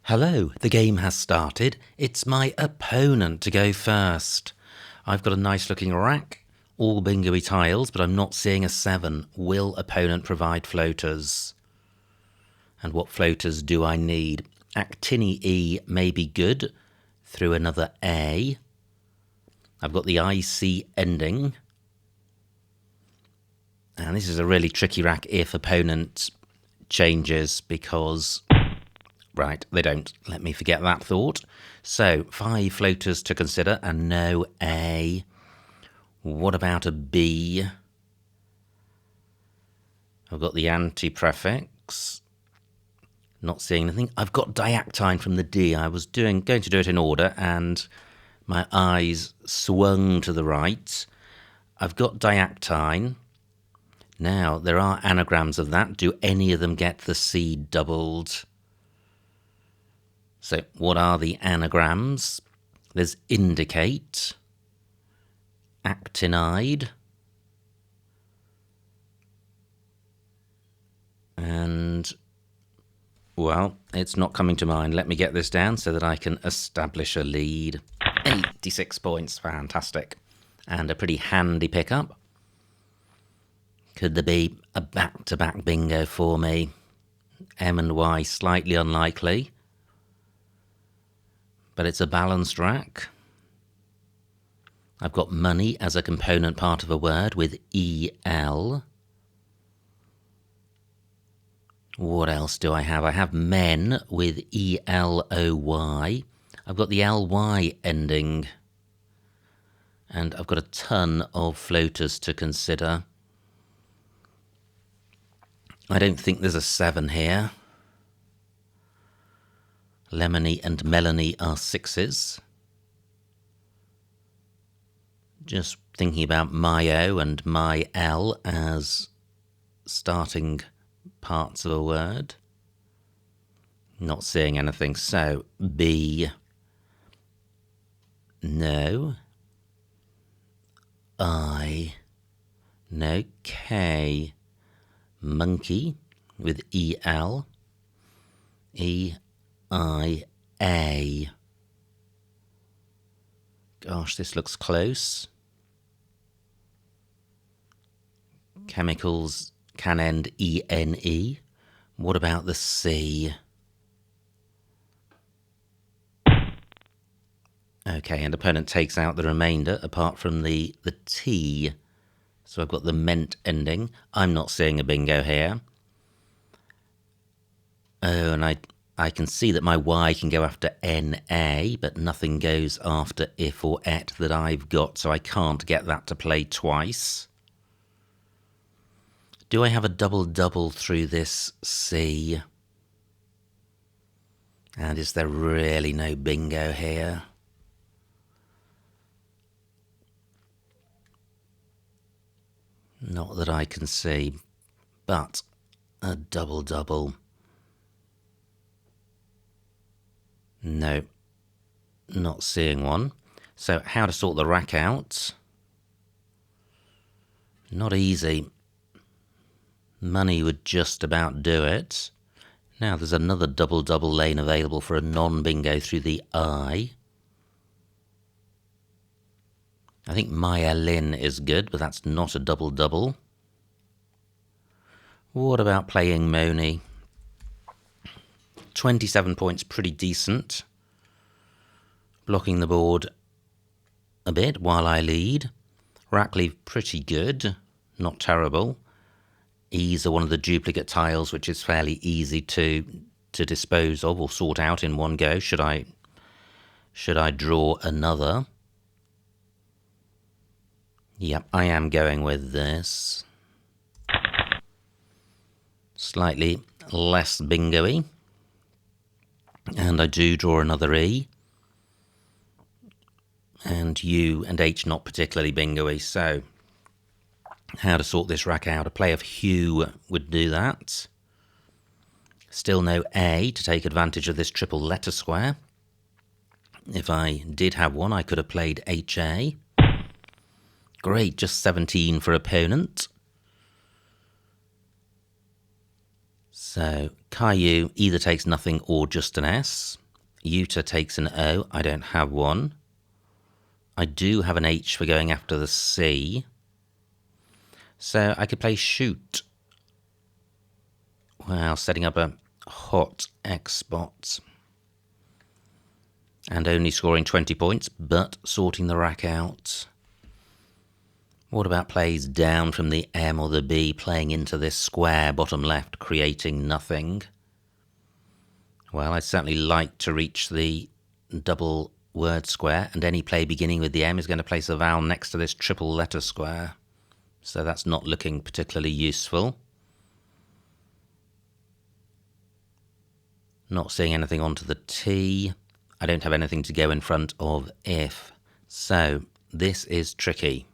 Hello, the game has started. It's my opponent to go first. I've got a nice looking rack, all bingo-y tiles, but I'm not seeing a 7. Will opponent provide floaters? And what floaters do I need? Actini E may be good through another A. I've got the IC ending. And this is a really tricky rack if opponent changes because... Right, they don't. Let me forget that thought. So, 5 floaters to consider and no A. What about a B? I've got the anti-prefix. Not seeing anything. I've got diactine from the D. I was going to do it in order and my eyes swung to the right. I've got diactine. Now, there are anagrams of that. Do any of them get the C doubled? So, what are the anagrams? There's indicate, actinide, and, well, it's not coming to mind. Let me get this down so that I can establish a lead. 86 points, fantastic. And a pretty handy pickup. Could there be a back-to-back bingo for me? M and Y, slightly unlikely. But it's a balanced rack. I've got money as a component part of a word with EL. What else do I have? I have men with ELOY. I've got the LY ending. And I've got a ton of floaters to consider. I don't think there's a 7 here. Lemony and Melanie are 6s. Just thinking about Myo and my L as starting parts of a word. Not seeing anything, so B. No. I. No. K. Monkey with EL. E-I-A. Gosh, this looks close. Chemicals can end E-N-E. What about the C? Okay, and opponent takes out the remainder apart from the T. So I've got the ment ending. I'm not seeing a bingo here. Oh, and I can see that my Y can go after NA, but nothing goes after if or et that I've got, so I can't get that to play twice. Do I have a double-double through this C? And is there really no bingo here? Not that I can see, but a double-double. No, not seeing one. So how to sort the rack out? Not easy. Money would just about do it. Now there's another double-double lane available for a non-bingo through the I. I think Maya Lin is good, but that's not a double-double. What about playing Moni? 27 points, pretty decent. Blocking the board a bit while I lead. Rackleaf, pretty good, not terrible. E's are one of the duplicate tiles, which is fairly easy to dispose of or sort out in one go. Should I draw another? Yep, I am going with this. Slightly less bingo-y. And I do draw another E. And U and H not particularly bingo-y, so how to sort this rack out? A play of Hugh would do that. Still no A to take advantage of this triple letter square. If I did have one, I could have played HA. Great, just 17 for opponent. So Caillou either takes nothing or just an S. Utah takes an O. I don't have one. I do have an H for going after the C. So I could play shoot. Wow, setting up a hot X spot. And only scoring 20 points, but sorting the rack out. What about plays down from the M or the B, playing into this square bottom left, creating nothing? Well, I'd certainly like to reach the double word square, and any play beginning with the M is going to place a vowel next to this triple letter square. So that's not looking particularly useful. Not seeing anything onto the T. I don't have anything to go in front of if. So this is tricky.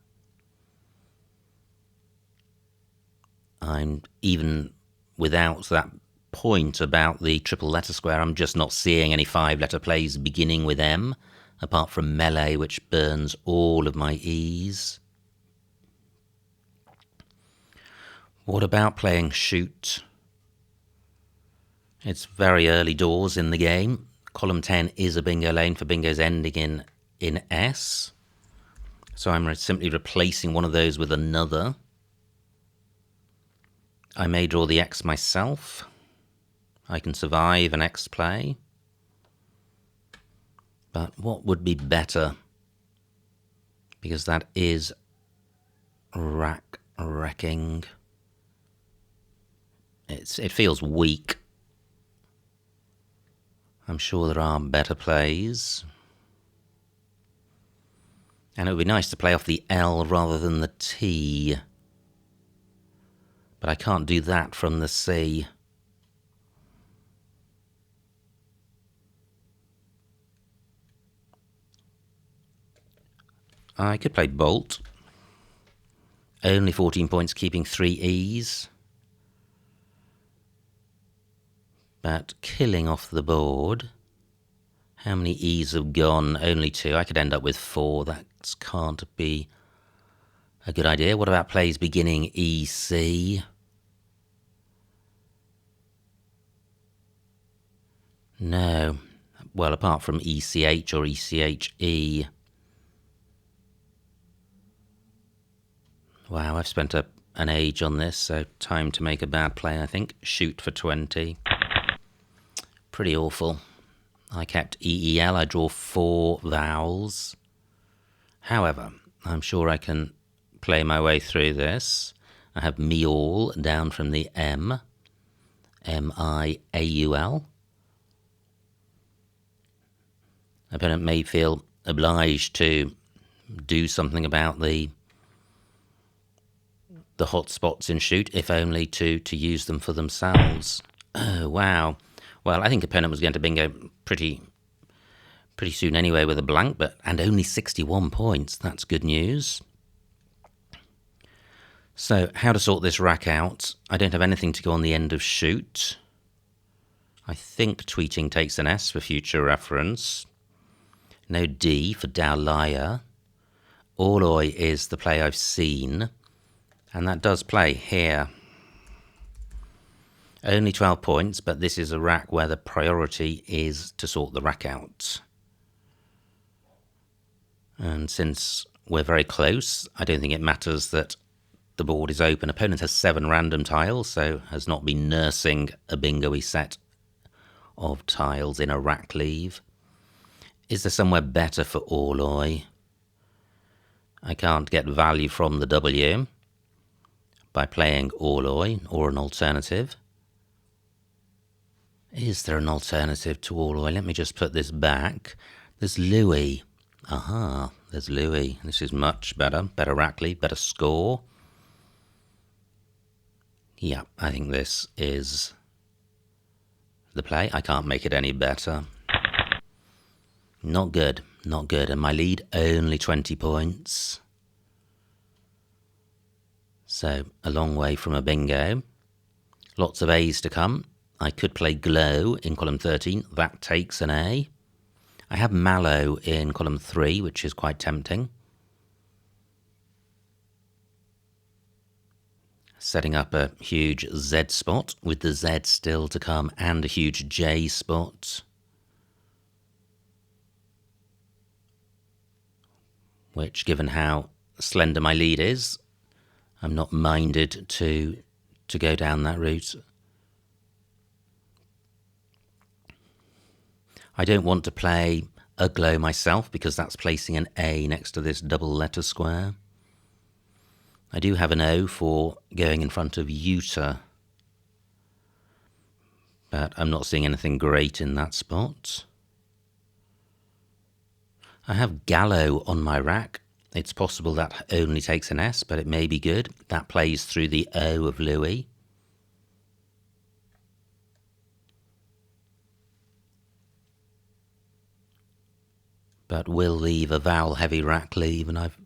I'm even without that point about the triple letter square, I'm just not seeing any 5-letter plays beginning with M, apart from melee, which burns all of my E's. What about playing shoot? It's very early doors in the game. Column 10 is a bingo lane for bingos ending in S. So I'm simply replacing one of those with another. I may draw the X myself. I can survive an X play. But what would be better? Because that is wrecking. It feels weak. I'm sure there are better plays. And it would be nice to play off the L rather than the T. But I can't do that from the C. I could play Bolt. Only 14 points, keeping 3 E's. But killing off the board. How many E's have gone? Only 2. I could end up with 4. That can't be a good idea. What about plays beginning EC? No. Well, apart from ECH or ECHE. Wow, I've spent an age on this, so time to make a bad play, I think. Shoot for 20. Pretty awful. I kept EEL. I draw 4 vowels. However, I'm sure I can play my way through this. I have meaul down from the M. M-I-A-U-L. Opponent may feel obliged to do something about the hot spots in shoot, if only to use them for themselves. Oh, wow. Well, I think opponent was going to bingo pretty soon anyway with a blank, and only 61 points. That's good news. So, how to sort this rack out? I don't have anything to go on the end of shoot. I think tweeting takes an S for future reference. No D for Dowlaya. Orloi is the play I've seen, and that does play here. Only 12 points, but this is a rack where the priority is to sort the rack out. And since we're very close, I don't think it matters that the board is open. Opponent has 7 random tiles, so has not been nursing a bingo-y set of tiles in a rack leave. Is there somewhere better for Orloi? I can't get value from the W by playing Orloi or an alternative. Is there an alternative to Orloi? Let me just put this back. There's Louis. Aha, there's Louis. This is much better. Better rack lead, better score. Yeah, I think this is the play. I can't make it any better. Not good, not good. And my lead, only 20 points. So, a long way from a bingo. Lots of A's to come. I could play Glow in column 13. That takes an A. I have Mallow in column 3, which is quite tempting. Setting up a huge Z spot with the Z still to come and a huge J spot. Which, given how slender my lead is, I'm not minded to go down that route. I don't want to play a glow myself because that's placing an A next to this double letter square. I do have an O for going in front of Utah, but I'm not seeing anything great in that spot. I have Gallo on my rack. It's possible that only takes an S, but it may be good. That plays through the O of Louis. But will leave a vowel-heavy rack leave, and I've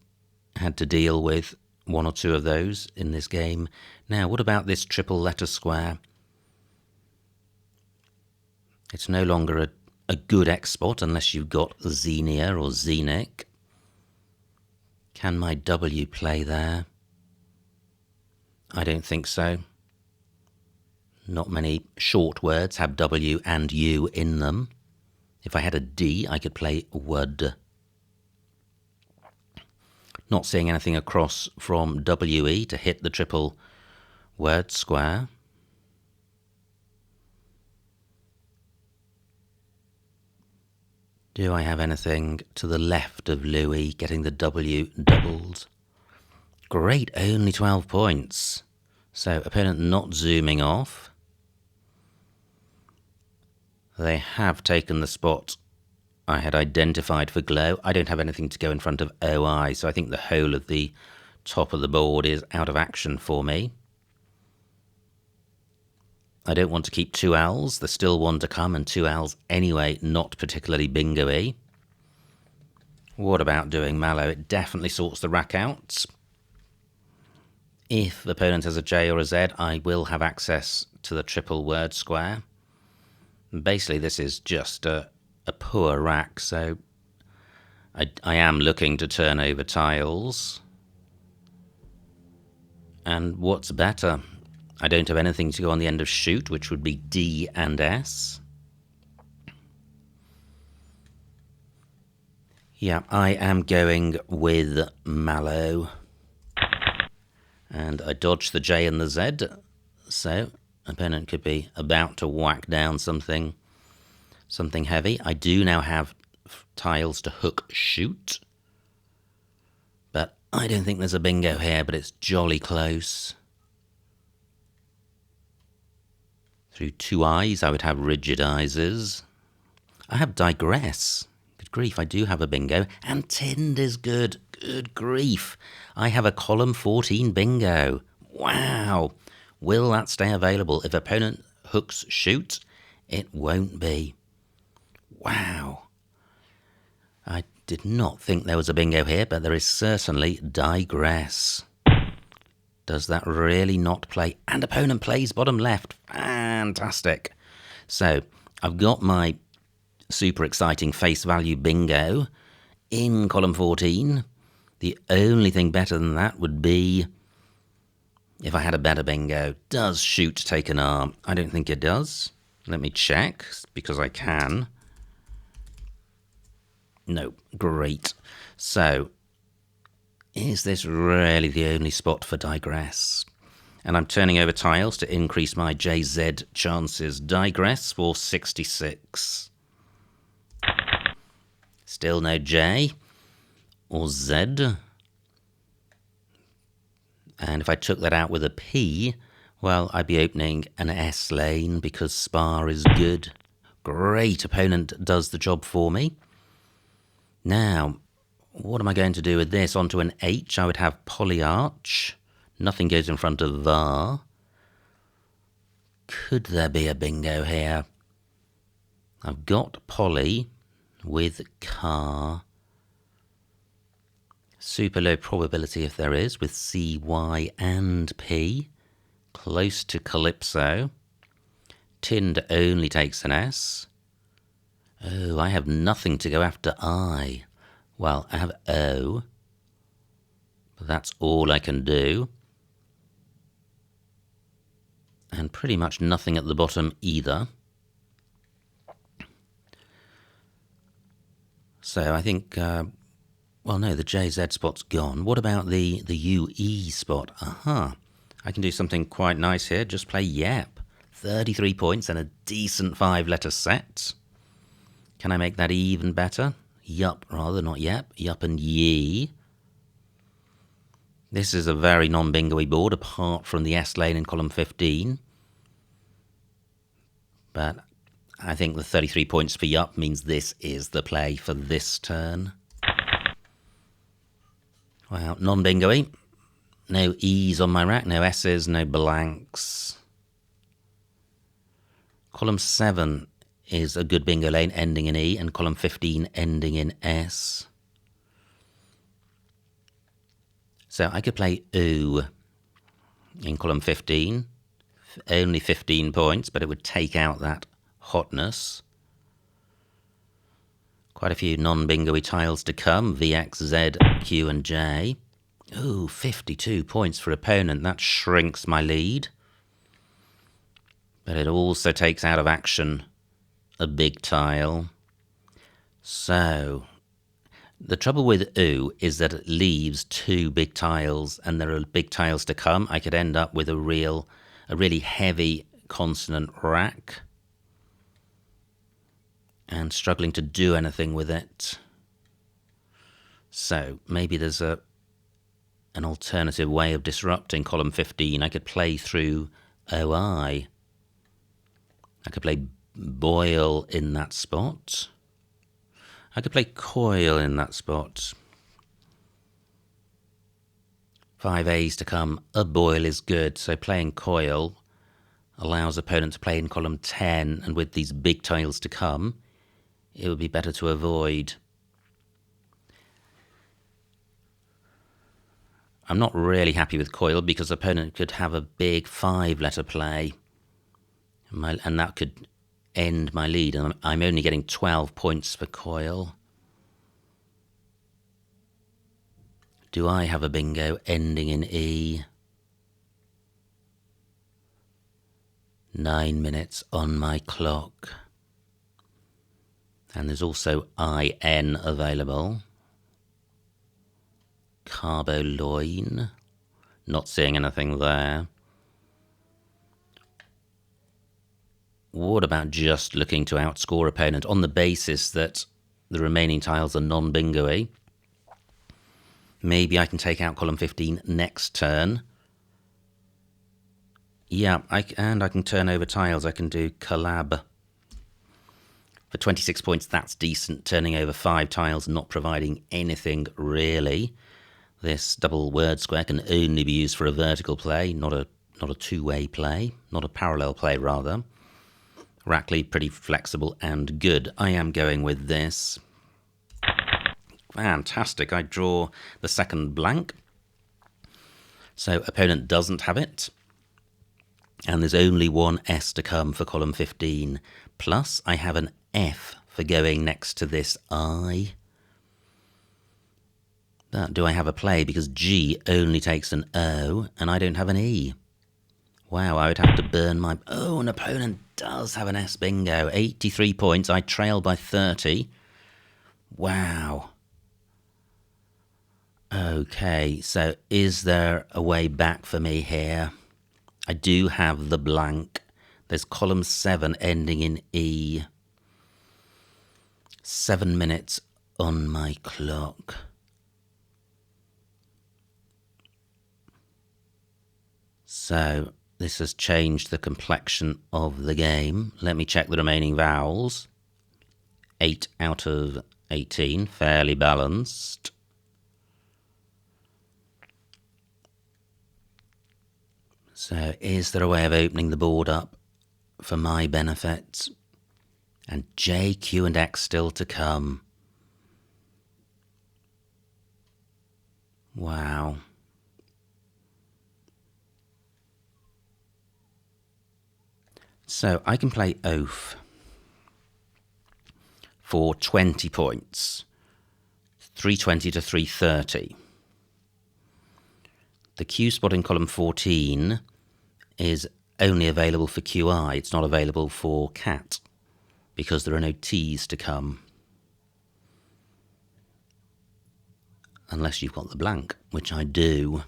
had to deal with one or two of those in this game. Now, what about this triple letter square? It's no longer a good X spot unless you've got Xenia or Xenic. Can my W play there? I don't think so. Not many short words have W and U in them. If I had a D, I could play would. Not seeing anything across from WE to hit the triple word square. Do I have anything to the left of Louis getting the W doubled? Great, only 12 points. So opponent not zooming off. They have taken the spot I had identified for glow. I don't have anything to go in front of OI, so I think the whole of the top of the board is out of action for me. I don't want to keep two L's. There's still one to come, and two L's anyway, not particularly bingo-y. What about doing Mallow? It definitely sorts the rack out. If the opponent has a J or a Z, I will have access to the triple word square. Basically, this is just a poor rack, so I am looking to turn over tiles. And what's better? I don't have anything to go on the end of shoot, which would be D and S. Yeah, I am going with Mallow. And I dodged the J and the Z, so opponent could be about to whack down something heavy. I do now have tiles to hook shoot, but I don't think there's a bingo here, but it's jolly close. Through two eyes, I would have rigid eyes. I have digress. Good grief, I do have a bingo. And tinned is good. Good grief. I have a column 14 bingo. Wow. Will that stay available? If opponent hooks shoot, it won't be. Wow. I did not think there was a bingo here, but there is certainly digress. Does that really not play? And opponent plays bottom left. Fantastic. So I've got my super exciting face value bingo in column 14. The only thing better than that would be if I had a better bingo. Does shoot take an R? I don't think it does. Let me check, because I can. No, great. So, is this really the only spot for digress? And I'm turning over tiles to increase my JZ chances. Digress for 66. Still no J or Z. And if I took that out with a P, well, I'd be opening an S lane because Spar is good. Great, opponent does the job for me. Now, what am I going to do with this? Onto an H, I would have polyarch. Nothing goes in front of var. Could there be a bingo here? I've got poly with car. Super low probability if there is, with C, Y and P. Close to Calypso. Tinned only takes an S. Oh, I have nothing to go after I. Well, I have O. But that's all I can do. and pretty much nothing at the bottom either. So I think, well, no, the JZ spot's gone. What about the UE spot? Aha, I can do something quite nice here. Just play Yep. 33 points and a decent 5-letter set. Can I make that even better? Yup, rather, not Yep. Yup and Ye. This is a very non-bingo-y board, apart from the S lane in column 15. But I think the 33 points for Yup means this is the play for this turn. Well, non-bingo-y. No E's on my rack, no S's, no blanks. Column 7 is a good bingo lane ending in E, and column 15 ending in S. So I could play Oo in column 15. Only 15 points, but it would take out that hotness. Quite a few non-bingo-y tiles to come. V, X, Z, Q and J. Ooh, 52 points for opponent. That shrinks my lead. But it also takes out of action a big tile. So the trouble with Oo is that it leaves 2 big tiles, and there are big tiles to come. I could end up with a really heavy consonant rack and struggling to do anything with it. So maybe there's an alternative way of disrupting column 15. I could play through OI. I could play Boil in that spot. I could play Coil in that spot. 5 A's to come. A Boil is good, so playing Coil allows opponent to play in column 10, and with these big tiles to come, it would be better to avoid. I'm not really happy with Coil because opponent could have a big 5-letter play, and that could end my lead, and I'm only getting 12 points for Coil. Do I have a bingo ending in E? 9 minutes on my clock. And there's also IN available. Carboloin. Not seeing anything there. What about just looking to outscore opponent on the basis that the remaining tiles are non-bingo-y? Maybe I can take out column 15 next turn. Yeah, and I can turn over tiles. I can do collab. For 26 points, that's decent. Turning over 5 tiles, not providing anything really. This double word square can only be used for a vertical play, not a two-way play, not a parallel play rather. Rack lead pretty flexible and good. I am going with this. Fantastic. I draw the second blank. So opponent doesn't have it. And there's only one S to come for column 15. Plus, I have an F for going next to this I. But do I have a play? Because G only takes an O, and I don't have an E. Wow, I would have to burn my... Oh, an opponent does have an S bingo. 83 points. I trail by 30. Wow. Okay, so is there a way back for me here? I do have the blank. There's column 7 ending in E. 7 minutes on my clock. So this has changed the complexion of the game. Let me check the remaining vowels. 8 out of 18, fairly balanced. So is there a way of opening the board up for my benefit? And J, Q and X still to come. Wow. So I can play Oaf for 20 points. 320 to 330. The Q spot in column 14 is only available for QI. It's not available for cat because there are no T's to come. Unless you've got the blank, which I do.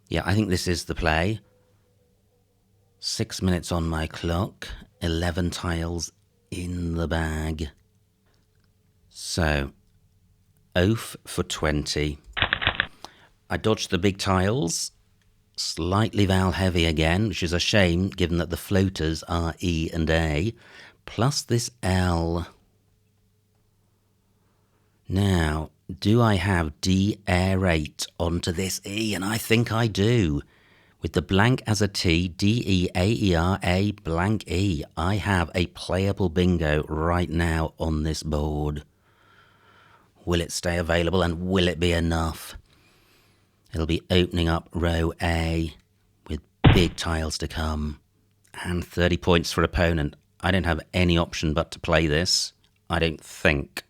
Yeah, I think this is the play. 6 minutes on my clock, 11 tiles in the bag. So, oaf for 20. I dodged the big tiles, slightly vowel heavy again, which is a shame given that the floaters are E and A, plus this L. Now, do I have D aerate onto this E? And I think I do. With the blank as a T, D, E, A, E, R, A, blank E. I have a playable bingo right now on this board. Will it stay available and will it be enough? It'll be opening up row A with big tiles to come. And 30 points for opponent. I don't have any option but to play this. I don't think.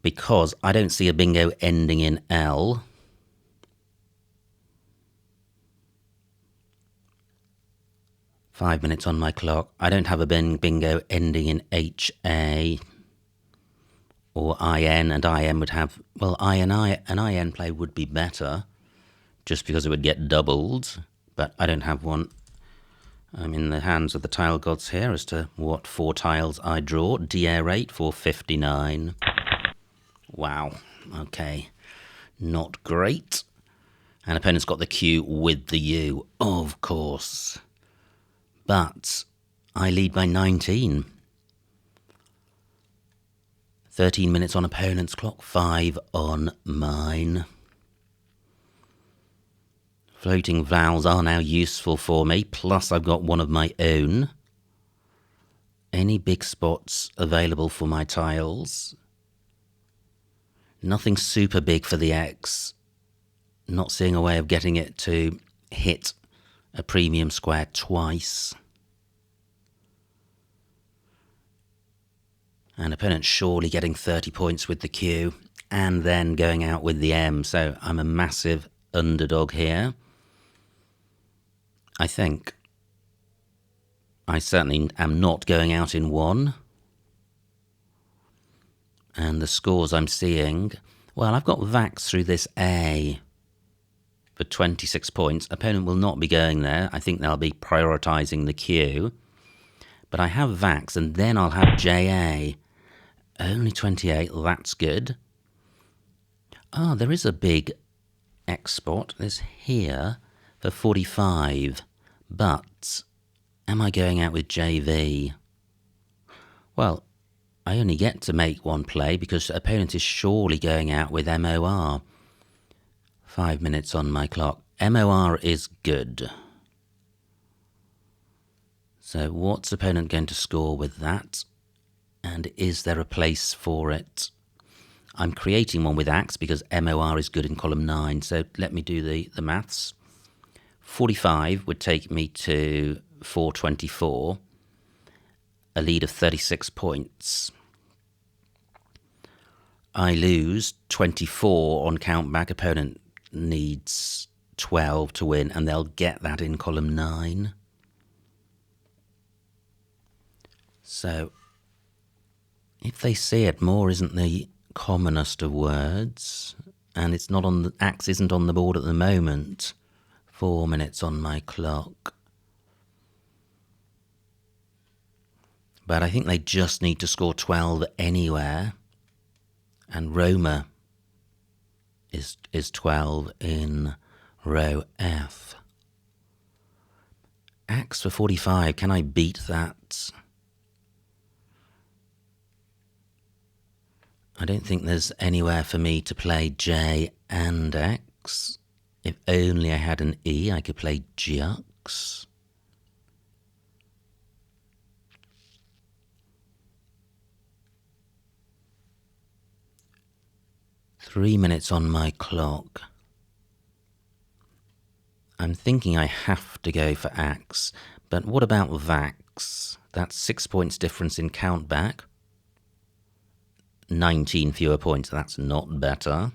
Because I don't see a bingo ending in L. Five minutes on my clock. I don't have a bingo ending in HA or IN, and IN would have, well, an IN play would be better just because it would get doubled, but I don't have one. I'm in the hands of the tile gods here as to what 4 tiles I draw. D aerate for 59. Wow, okay, not great. And opponent's got the Q with the U, of course. But I lead by 19. 13 minutes on opponent's clock, 5 on mine. Floating vowels are now useful for me, plus I've got one of my own. Any big spots available for my tiles? Nothing super big for the X. Not seeing a way of getting it to hit a premium square twice. And opponent surely getting 30 points with the Q and then going out with the M. So I'm a massive underdog here. I think. I certainly am not going out in 1. And the scores I'm seeing, well, I've got Vax through this A for 26 points. Opponent will not be going there. I think they'll be prioritising the Q. But I have Vax, and then I'll have JA. Only 28, that's good. Ah, there is a big X spot. There's here for 45. But am I going out with JV? Well, I only get to make one play because the opponent is surely going out with MOR. 5 minutes on my clock. MOR is good. So what's opponent going to score with that? And is there a place for it? I'm creating one with Axe because MOR is good in column 9. So let me do the maths. 45 would take me to 424. A lead of 36 points. I lose 24 on countback. Opponent needs 12 to win, and they'll get that in column 9. So, if they see it, more isn't the commonest of words, and it's not on the Axe isn't on the board at the moment. 4 minutes on my clock. But I think they just need to score 12 anywhere. And Roma is 12 in row F. Axe for 45, can I beat that? I don't think there's anywhere for me to play J and X. If only I had an E, I could play Jux. Three minutes on my clock. I'm thinking I have to go for Axe, but what about Vax? That's 6 points difference in countback. 19 fewer points, that's not better.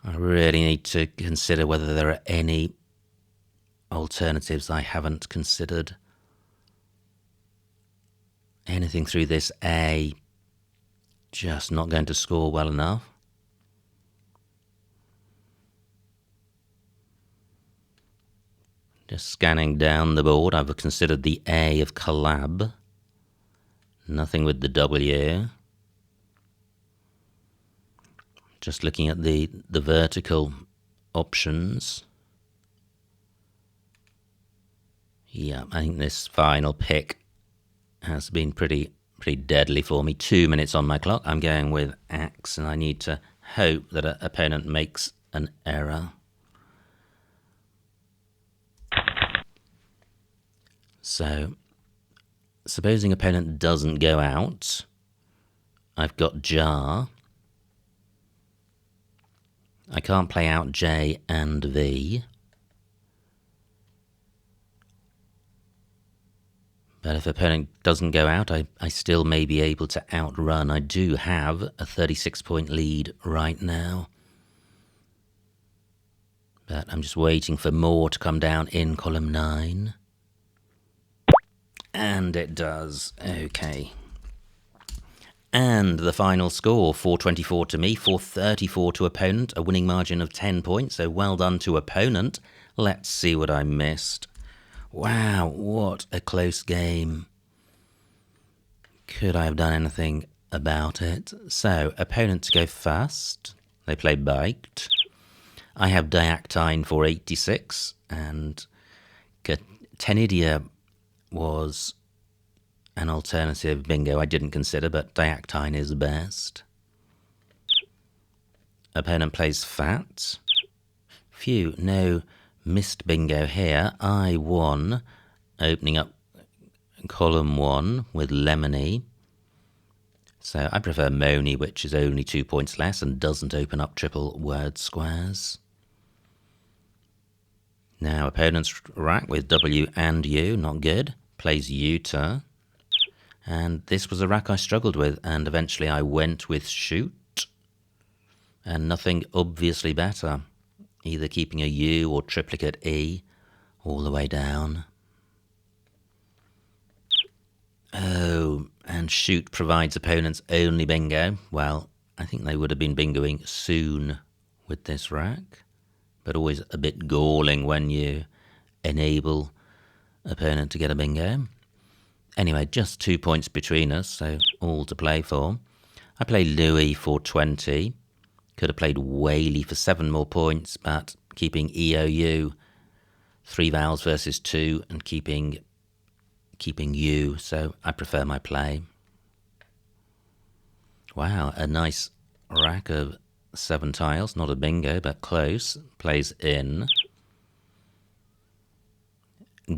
I really need to consider whether there are any alternatives I haven't considered. Anything through this A, just not going to score well enough. Just scanning down the board, I've considered the A of collab. Nothing with the W. Just looking at the vertical options. Yeah, I think this final pick has been pretty deadly for me. 2 minutes on my clock. I'm going with axe, and I need to hope that an opponent makes an error. So, supposing opponent doesn't go out, I've got jar. I can't play out J and V. But if opponent doesn't go out, I still may be able to outrun. I do have a 36-point lead right now. But I'm just waiting for more to come down in column 9. And it does. Okay. And the final score, 424 to me, 434 to opponent, a winning margin of 10 points, so well done to opponent. Let's see what I missed. Wow, what a close game. Could I have done anything about it? So, opponent to go first. They play biked. I have diactine for 86, and Tenidia was an alternative bingo I didn't consider, but diactine is best. Opponent plays fat. Phew, no missed bingo here. I won, opening up column 1 with lemony. So I prefer Moni, which is only 2 points less and doesn't open up triple word squares. Now opponent's rack with W and U, not good. Plays Utah. And this was a rack I struggled with, and eventually I went with shoot. And nothing obviously better. Either keeping a U or triplicate E all the way down. Oh, and shoot provides opponents only bingo. Well, I think they would have been bingoing soon with this rack. But always a bit galling when you enable opponent to get a bingo. Anyway, just 2 points between us, so all to play for. I play Louis for 20. Could have played Whaley for 7 more points, but keeping EOU, 3 vowels versus 2, and keeping U, so I prefer my play. Wow, a nice rack of 7 tiles, not a bingo, but close. Plays in.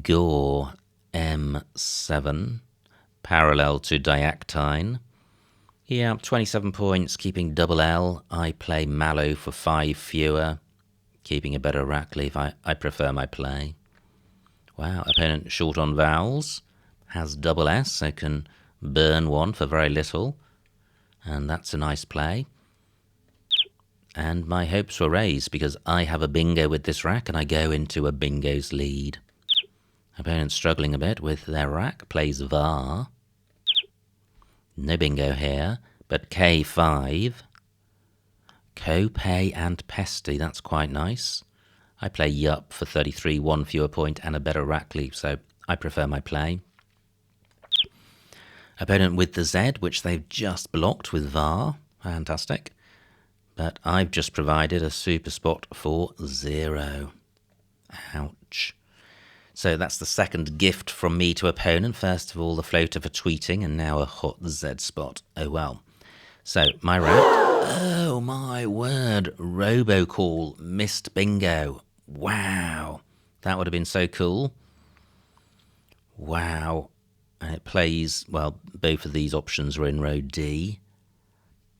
Gore, M7, parallel to diactine. Yeah, 27 points, keeping double L. I play Mallow for 5 fewer, keeping a better rack leaf. I prefer my play. Wow, opponent short on vowels, has double S, so can burn one for very little, and that's a nice play. And my hopes were raised because I have a bingo with this rack and I go into a bingo's lead. Opponent struggling a bit with their rack, plays var. No bingo here, but K5. Copay and Pesty, that's quite nice. I play Yup for 33, 1 fewer point and a better rack leaf, so I prefer my play. Opponent with the Z, which they've just blocked with var. Fantastic. But I've just provided a super spot for 0. Ouch. So that's the second gift from me to opponent. First of all, the floater for tweeting, and now a hot Z spot. Oh well. So, my rack. Oh my word. Robocall. Missed bingo. Wow. That would have been so cool. Wow. And it plays, well, both of these options were in row D.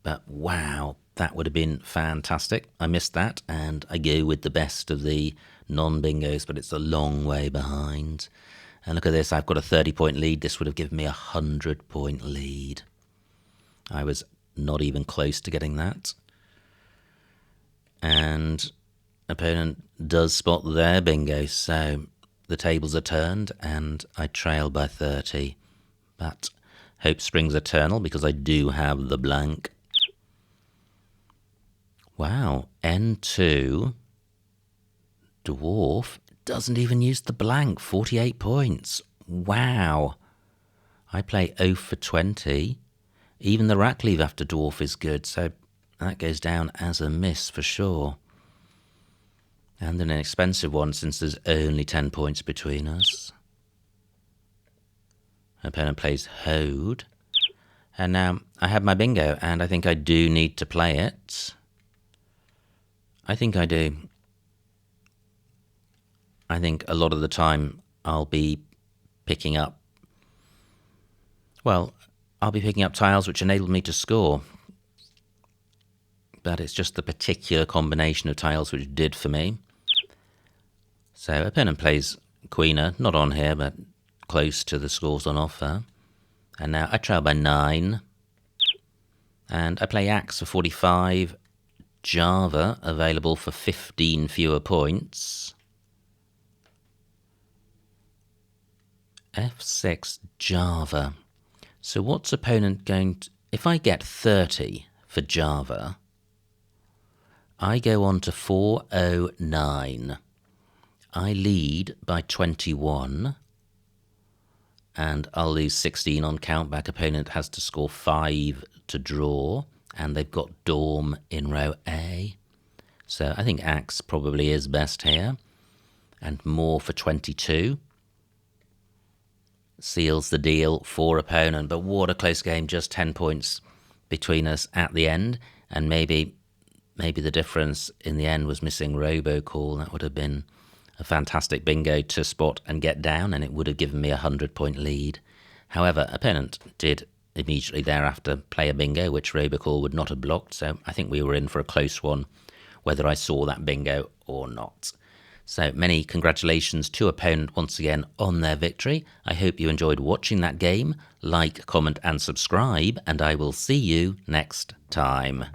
But wow, that would have been fantastic. I missed that, and I go with the best of the non-bingos, but it's a long way behind. And look at this, I've got a 30-point lead. This would have given me a 100-point lead. I was not even close to getting that. And opponent does spot their bingo, so the tables are turned and I trail by 30. But hope springs eternal because I do have the blank. Wow, N2, dwarf, doesn't even use the blank, 48 points. Wow. I play 0 for 20. Even the rack leave after dwarf is good, so that goes down as a miss for sure. And an expensive one since there's only 10 points between us. Opponent plays Hode. And now I have my bingo, and I think I do need to play it. I think I do. I think a lot of the time I'll be picking up, tiles which enable me to score. But it's just the particular combination of tiles which did for me. So opponent plays Queener, not on here, but close to the scores on offer. And now I trail by 9. And I play Axe for 45. Java available for 15 fewer points. F6 Java. So what's opponent going to... If I get 30 for Java, I go on to 409. I lead by 21. And I'll lose 16 on countback. Opponent has to score 5 to draw. And they've got Dorm in row A. So I think Axe probably is best here. And more for 22. Seals the deal for opponent. But what a close game. Just 10 points between us at the end. And maybe the difference in the end was missing robocall. That would have been a fantastic bingo to spot and get down. And it would have given me a 100-point lead. However, opponent did immediately thereafter play a bingo, which robocall would not have blocked, so I think we were in for a close one, whether I saw that bingo or not. So many congratulations to opponent once again on their victory. I hope you enjoyed watching that game. Like, comment and subscribe, and I will see you next time.